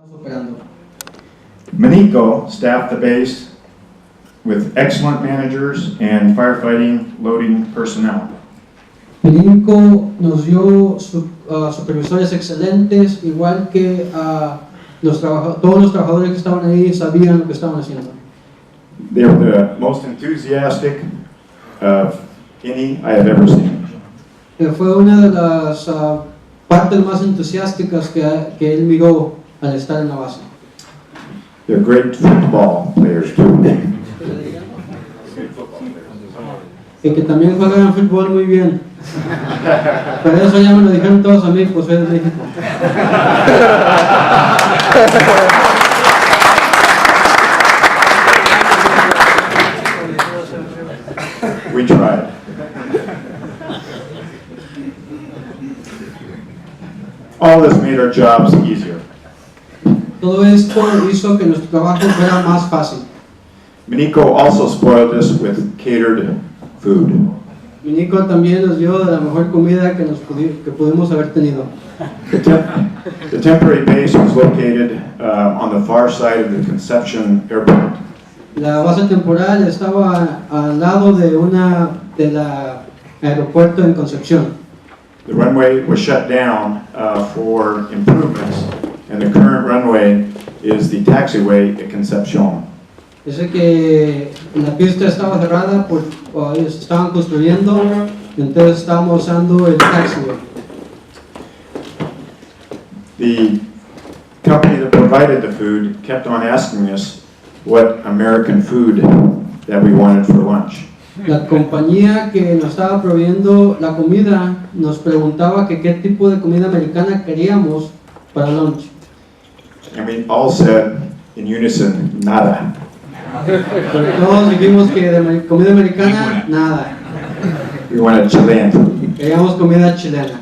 estamos operando. Minico staffed the base with excellent managers and firefighting loading personnel. Mininco nos dio supervisores excelentes, igual que todos los trabajadores que estaban ahí sabían lo que estaban haciendo. They were the most enthusiastic of any I have ever seen. Fue una de las partes más entusiásticas que él miró al estar en la base. They're great football players too. Y que también juegan fútbol muy bien. Pero eso ya me lo dijeron todos a mí, pues soy de México. We tried. All this made our jobs easier. Todo esto hizo que nuestro trabajo fuera más fácil. Minico also spoiled us with catered food. Minico también nos dio de la mejor comida que pudimos haber tenido. The temporary base was located on the far side of the Conception Airport. La base temporal estaba al lado del aeropuerto en Concepción. The runway was shut down for improvements, and the current runway is the taxiway at Concepcion. Dice que la pista estaba cerrada porque estaban construyendo, entonces estábamos usando el taxiway. The company that provided the food kept on asking us what American food that we wanted for lunch. La compañía que nos estaba proveyendo la comida nos preguntaba que qué tipo de comida americana queríamos para lunch. And we all said in unison, nada. Pero todos dijimos que de comida americana, nada. We wanted Chilean food. Queríamos comida chilena.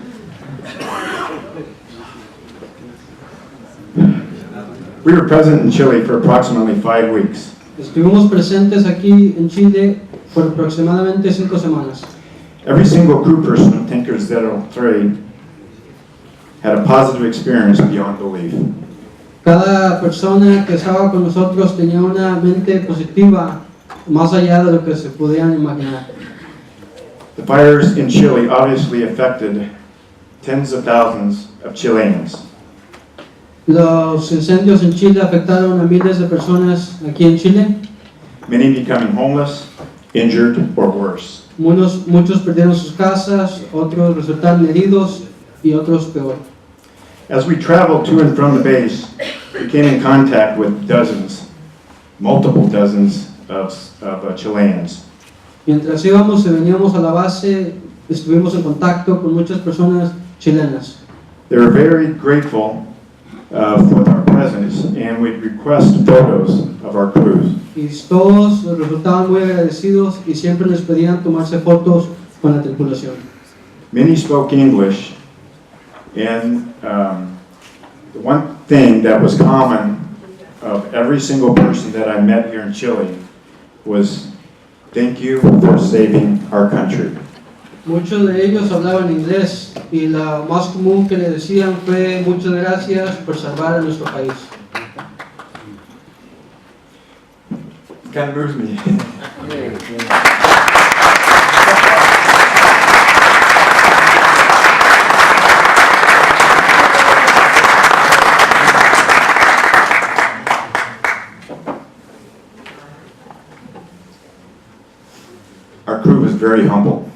We were present in Chile for approximately 5 weeks. Estuvimos presentes aquí en Chile por aproximadamente 5 semanas. Every single crew person of Tinker 03 had a positive experience beyond belief. Cada persona que estaba con nosotros tenía una mente positiva más allá de lo que se podían imaginar. The fires in Chile obviously affected tens of thousands of Chileans. Los incendios en Chile afectaron a miles de personas aquí en Chile. Many becoming homeless, injured, or worse. Muchos perdieron sus casas, otros resultaron heridos y otros peor. As we traveled to and from the base, we came in contact with multiple dozens of Chileans. Mientras íbamos y veníamos a la base, estuvimos en contacto con muchas personas chilenas. They were very grateful for our presence, and we'd request photos of our crews. Y todos resultaban muy agradecidos y siempre les pedían tomarse fotos con la tripulación. Many spoke English, and the one thing that was common of every single person that I met here in Chile was, "Thank you for saving our country." Muchos de ellos hablaban inglés y la más común que le decían fue muchas gracias por salvar a nuestro país. It kind of moves me. Our crew was very humble.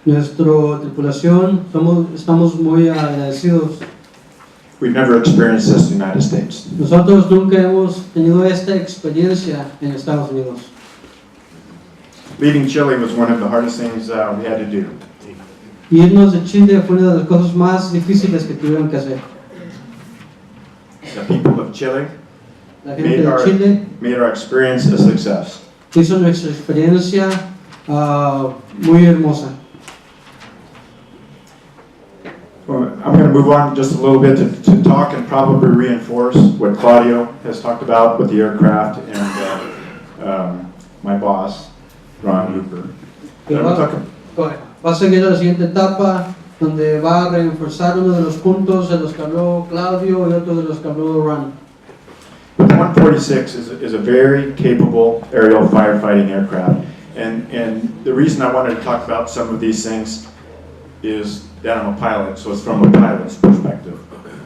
Nuestra tripulación, estamos muy agradecidos. We've never experienced this in the United States. Nosotros nunca hemos tenido esta experiencia en Estados Unidos. Leaving Chile was one of the hardest things we had to do. Irnos de Chile fue una de las cosas más difíciles que tuvieron que hacer. The people of Chile La gente de Chile made our experience a success. hizo nuestra experiencia muy hermosa. Well, I'm going to move on just a little bit to talk and probably reinforce what Claudio has talked about with the aircraft and my boss, Ron Hooper. Va a seguir a la siguiente etapa donde va a reforzar uno de los puntos de los que habló Claudio y otro de los que habló Ron. But the 146 is a very capable aerial firefighting aircraft. And the reason I wanted to talk about some of these things is that I'm a pilot, so it's from a pilot's perspective.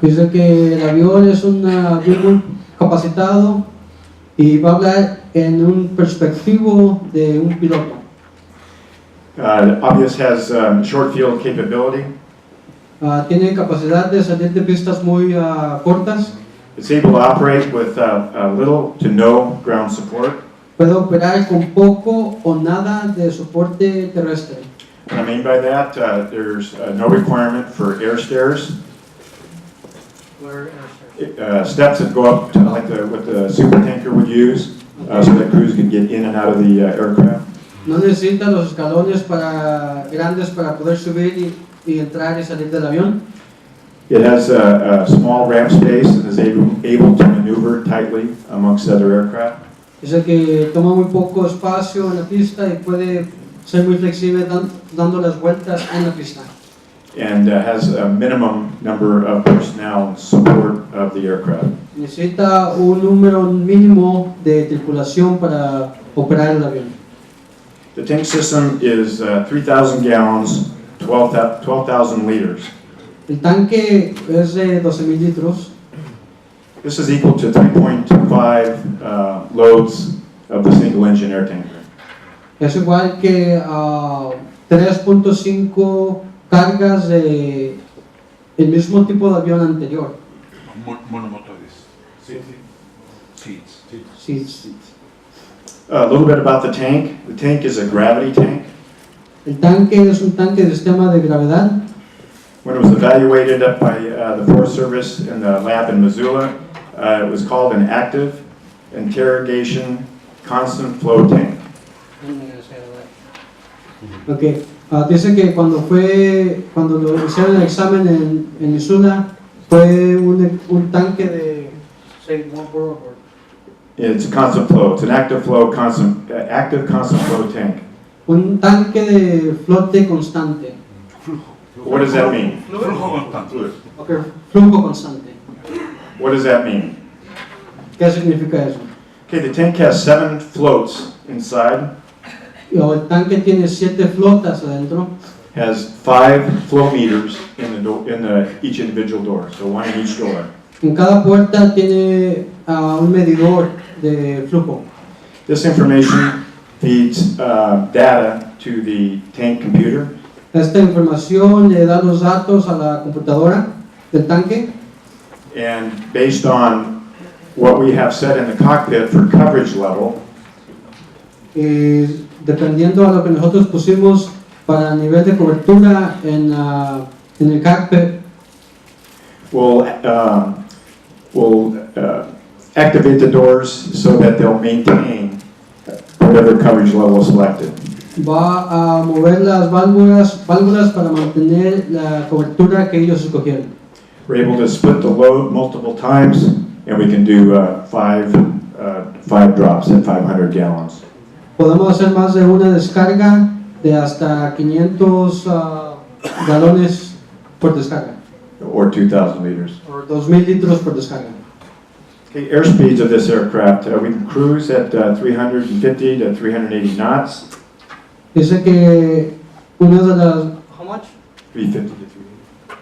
Dice que el avión es un avión muy capacitado y va a hablar en un perspectivo de un piloto. Obvious has short field capability. Tiene capacidad de salir de pistas muy cortas. It's able to operate with little to no ground support. Puede operar con poco o nada de soporte terrestre. What I mean by that, there's no requirement for air stairs. Steps that go up to like what the supertanker would use, so that crews can get in and out of the aircraft. No necesita los escalones grandes para poder subir y entrar y salir del avión. It has a small ramp space and is able to maneuver tightly amongst other aircraft. Dice que toma muy poco espacio en la pista y puede ser muy flexible dando las vueltas en la pista. And has a minimum number of personnel in support of the aircraft. Necesita un número mínimo de tripulación para operar el avión. The tank system is 3,000 gallons, 12,000 liters. El tanque es de 12,000 litros. This is equal to 3.5 loads of the single engine air tanker. Es igual que 3.5 cargas de el mismo tipo de avión anterior. Monomotores. Seats. Sí. A little bit about the tank. The tank is a gravity tank. El tanque es un tanque de sistema de gravedad. When it was evaluated up by the Forest Service in the lab in Missoula, it was called an active interrogation constant flow tank. Okay. Dice que cuando lo hicieron el examen en Missoula fue un tanque de It's a constant flow. It's an active flow active constant flow tank. Un tanque de flote constante. What does that mean? Flujo constante. Okay. Flujo constante. What does that mean? ¿Qué significa eso? Okay, the tank has 7 floats inside. El tanque tiene 7 flotas adentro. Has 5 flow meters in each individual door, so one in each door. En cada puerta tiene un medidor de flujo. This information feeds data to the tank computer. Esta información le da los datos a la computadora del tanque. And based on what we have set in the cockpit for coverage level, Y dependiendo a lo que nosotros pusimos para el nivel de cobertura en el cockpit, we'll activate the doors so that they'll maintain whatever coverage level selected. va a mover las válvulas para mantener la cobertura que ellos escogieron. We're able to split the load multiple times, and we can do 5 drops at 500 gallons. Podemos hacer más de una descarga de hasta 500 galones por descarga, Or 2,000 liters. o 2,000 litros por descarga. Okay, airspeeds of this aircraft, we can cruise at 350 to 380 knots. Dice que una de las... How much? 350 to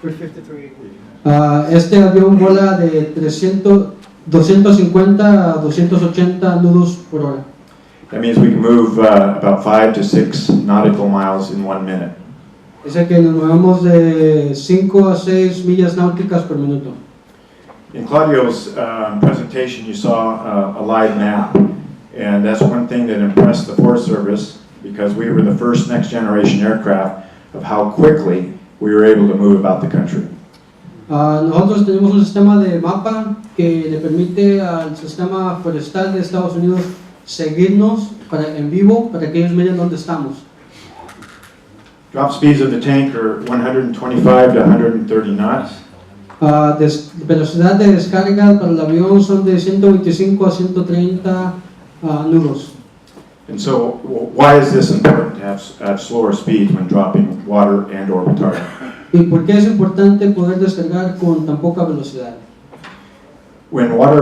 380. Este avión vuela de 250 a 280 nudos por hora. That means we can move about 5 to 6 nautical miles in 1 minute. Dice que nos movemos de 5 a 6 millas náuticas por minuto. In Claudio's presentation, you saw a live map, and that's one thing that impressed the Forest Service, because we were the first next generation aircraft of how quickly we were able to move about the country. Nosotros tenemos un sistema de mapa que le permite al sistema forestal de Estados Unidos seguirnos en vivo para que ellos miren dónde estamos. Drop speeds of the tank are 125 to 130 knots. Velocidad de descarga para el avión son de 125 a 130 nudos. And so, why is this important to have slower speeds when dropping water and or retardant? ¿Y por qué es importante poder descargar con tan poca velocidad? When water